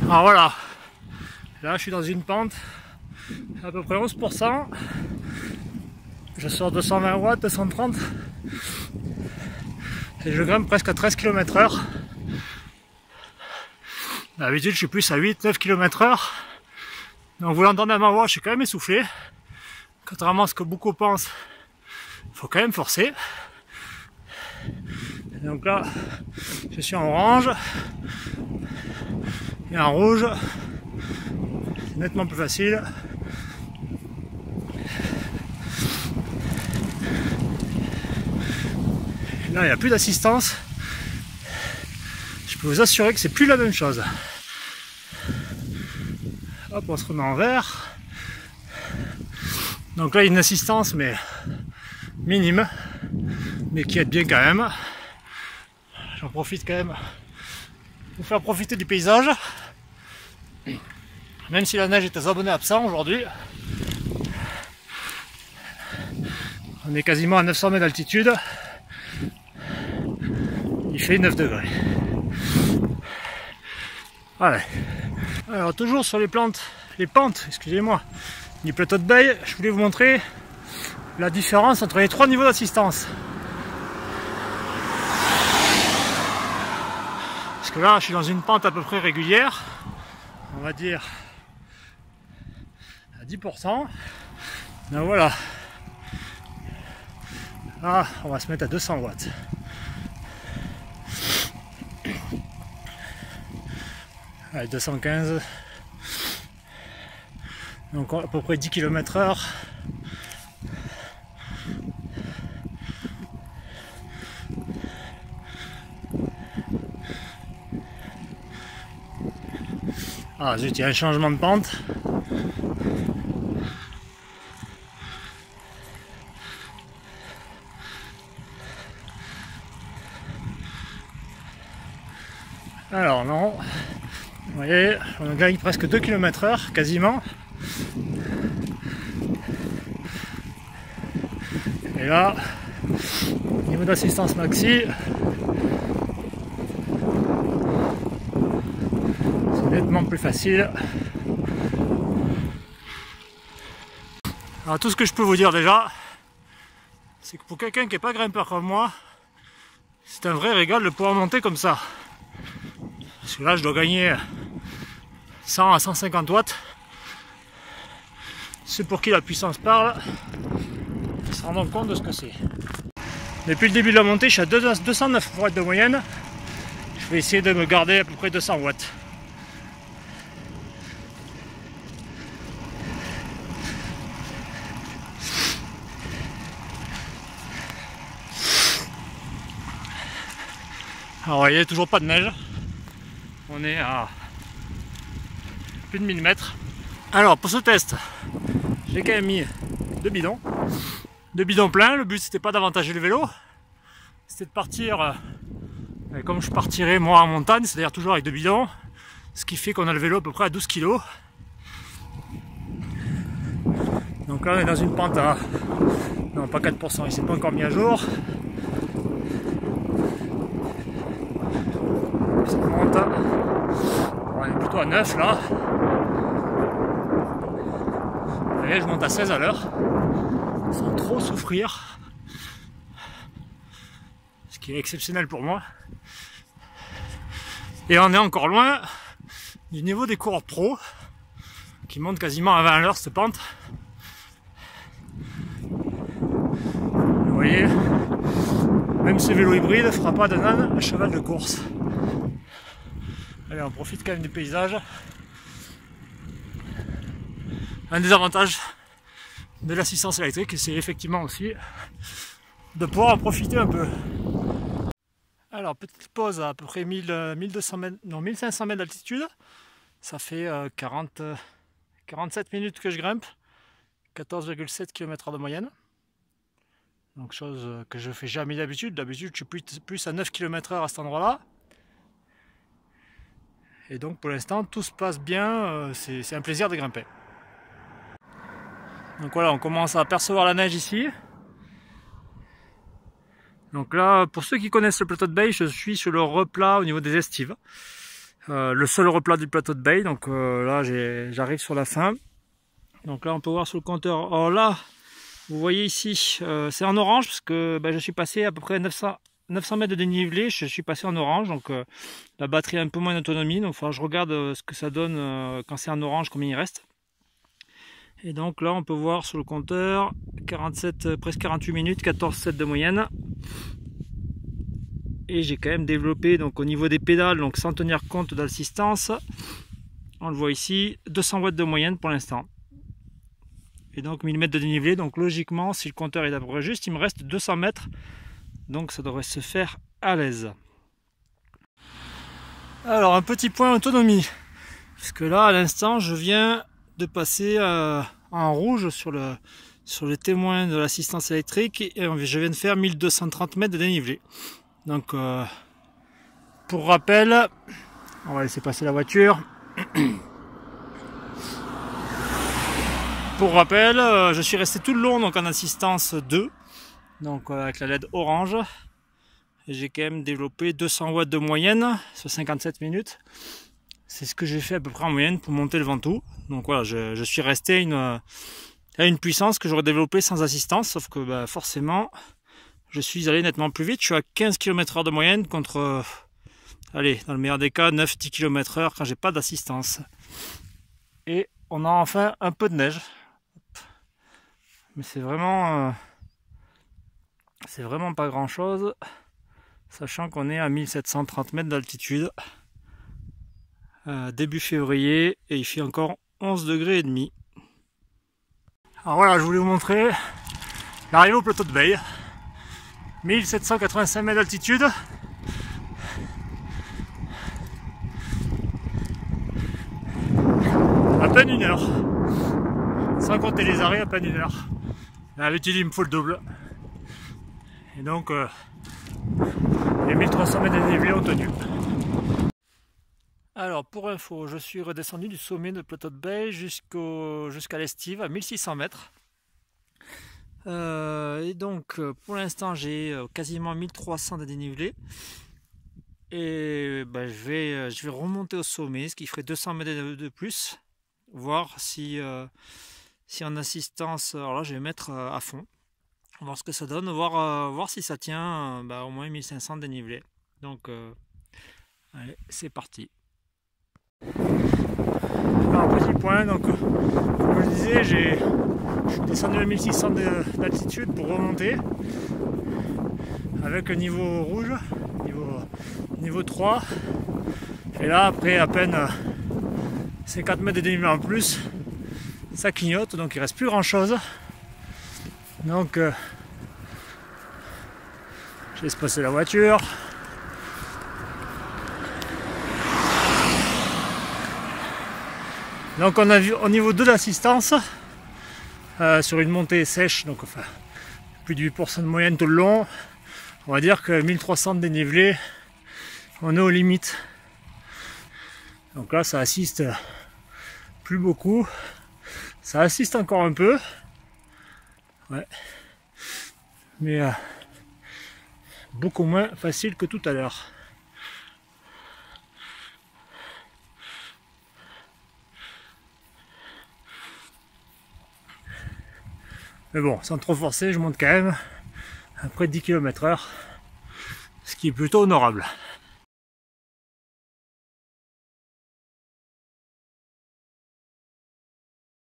Alors voilà, là je suis dans une pente à peu près 11%. Je sors 220 watts, 230 et je grimpe presque à 13 km/h. D'habitude je suis plus à 8-9 km/h. Donc vous l'entendez à ma voix, je suis quand même essoufflé. Contrairement à ce que beaucoup pensent, il faut quand même forcer. Et donc là, je suis en orange et en rouge. C'est nettement plus facile. Là, il n'y a plus d'assistance. Je peux vous assurer que c'est plus la même chose. Hop, on se remet en vert. Donc là, il y a une assistance, mais minime, mais qui aide bien quand même. J'en profite quand même pour vous faire profiter du paysage. Même si la neige est abonnée absent aujourd'hui. On est quasiment à 900 mètres d'altitude. Il fait 9 degrés. Voilà. Alors toujours sur les pentes, excusez-moi, du plateau de Bay, je voulais vous montrer la différence entre les trois niveaux d'assistance. Parce que là, je suis dans une pente à peu près régulière, on va dire à 10%. Donc voilà. Là, on va se mettre à 200 watts. Allez, 215. Donc à peu près 10 km/h. Ah zut, il y a un changement de pente. Alors non, vous voyez, on gagne presque 2 km/h quasiment. Et là, niveau d'assistance maxi, c'est nettement plus facile. Alors tout ce que je peux vous dire déjà, c'est que pour quelqu'un qui n'est pas grimpeur comme moi, c'est un vrai régal de pouvoir monter comme ça. Parce que là je dois gagner 100 à 150 watts. Ceux pour qui la puissance parle se rendent compte de ce que c'est. Depuis le début de la montée, je suis à 209 watts de moyenne. Je vais essayer de me garder à peu près 200 watts. Alors vous voyez, toujours pas de neige. On est à plus de 1000 mètres. Alors pour ce test, j'ai quand même mis deux bidons pleins. Le but c'était pas d'avantager le vélo, c'était de partir comme je partirais moi en montagne, c'est-à-dire toujours avec deux bidons, ce qui fait qu'on a le vélo à peu près à 12 kg. Donc là on est dans une pente à, non pas 4%, il s'est pas encore mis à jour. Ça monte, on est plutôt à 9 là. Vous voyez, je monte à 16 à l'heure sans trop souffrir, ce qui est exceptionnel pour moi. Et on est encore loin du niveau des coureurs pro qui montent quasiment à 20 à l'heure cette pente. Vous voyez, même ce vélo hybride ne fera pas d'un âne un cheval de course. Allez, on profite quand même du paysage. Un des avantages de l'assistance électrique, c'est effectivement aussi de pouvoir en profiter un peu. Alors, petite pause à peu près 1200 mètres, non, 1500 mètres d'altitude. Ça fait 47 minutes que je grimpe, 14,7 km/h de moyenne. Donc chose que je fais jamais d'habitude. D'habitude, je suis plus à 9 km/h à cet endroit-là. Et donc pour l'instant, tout se passe bien. C'est un plaisir de grimper. Donc voilà, on commence à apercevoir la neige ici. Donc là, pour ceux qui connaissent le plateau de Bay, je suis sur le replat au niveau des estives. le seul replat du plateau de Bay. Donc là j'arrive sur la fin. Donc là on peut voir sur le compteur. Alors là vous voyez ici c'est en orange parce que je suis passé à peu près 900 mètres de dénivelé, je suis passé en orange, donc la batterie a un peu moins d'autonomie, donc je regarde ce que ça donne quand c'est en orange, combien il reste. Et donc là on peut voir sur le compteur 47, presque 48 minutes, 14,7 de moyenne. Et j'ai quand même développé donc au niveau des pédales, donc sans tenir compte de l'assistance, on le voit ici, 200 watts de moyenne pour l'instant. Et donc 1000 mètres de dénivelé, donc logiquement si le compteur est à peu près juste, il me reste 200 mètres. Donc ça devrait se faire à l'aise. Alors un petit point autonomie. Parce que là à l'instant je viens de passer en rouge sur le témoin de l'assistance électrique. Et je viens de faire 1230 mètres de dénivelé. Donc pour rappel, on va laisser passer la voiture. Pour rappel, je suis resté tout le long donc en assistance 2. Donc avec la LED orange, j'ai quand même développé 200 watts de moyenne sur 57 minutes. C'est ce que j'ai fait à peu près en moyenne pour monter le Ventoux. Donc voilà, je suis resté à une puissance que j'aurais développée sans assistance, sauf que forcément, je suis allé nettement plus vite. Je suis à 15 km/h de moyenne contre, allez, dans le meilleur des cas, 9-10 km/h quand j'ai pas d'assistance. Et on a enfin un peu de neige. Mais c'est vraiment pas grand chose, sachant qu'on est à 1730 mètres d'altitude, début février, et il fait encore 11 degrés et demi. Alors voilà, je voulais vous montrer l'arrivée au plateau de Bay, 1785 mètres d'altitude. À peine une heure, sans compter les arrêts, à peine une heure. D'habitude il me faut le double. Et donc, les 1300 mètres de dénivelé ont tenu. Alors, pour info, je suis redescendu du sommet de plateau de Bay jusqu'à l'estive, à 1600 mètres. Et donc, pour l'instant, j'ai quasiment 1300 de dénivelé. Et je vais remonter au sommet, ce qui ferait 200 mètres de plus. Voir si en assistance, alors là, je vais mettre à fond. Voir ce que ça donne, voir si ça tient au moins 1500 dénivelé. Donc allez, c'est parti. Alors petit point, donc comme je disais, je suis descendu à 1600 d'altitude pour remonter avec un niveau rouge, niveau 3. Et là après à peine 50 mètres de dénivelé en plus, ça clignote, donc il reste plus grand chose. Donc je laisse passer la voiture. Donc on a vu au niveau de l'assistance sur une montée sèche, donc plus de 8% de moyenne tout le long, on va dire que 1300 de dénivelé, on est aux limites. Donc là ça assiste plus beaucoup, ça assiste encore un peu. Ouais. Mais beaucoup moins facile que tout à l'heure. Mais bon, sans trop forcer, je monte quand même à près de 10 km/h, ce qui est plutôt honorable.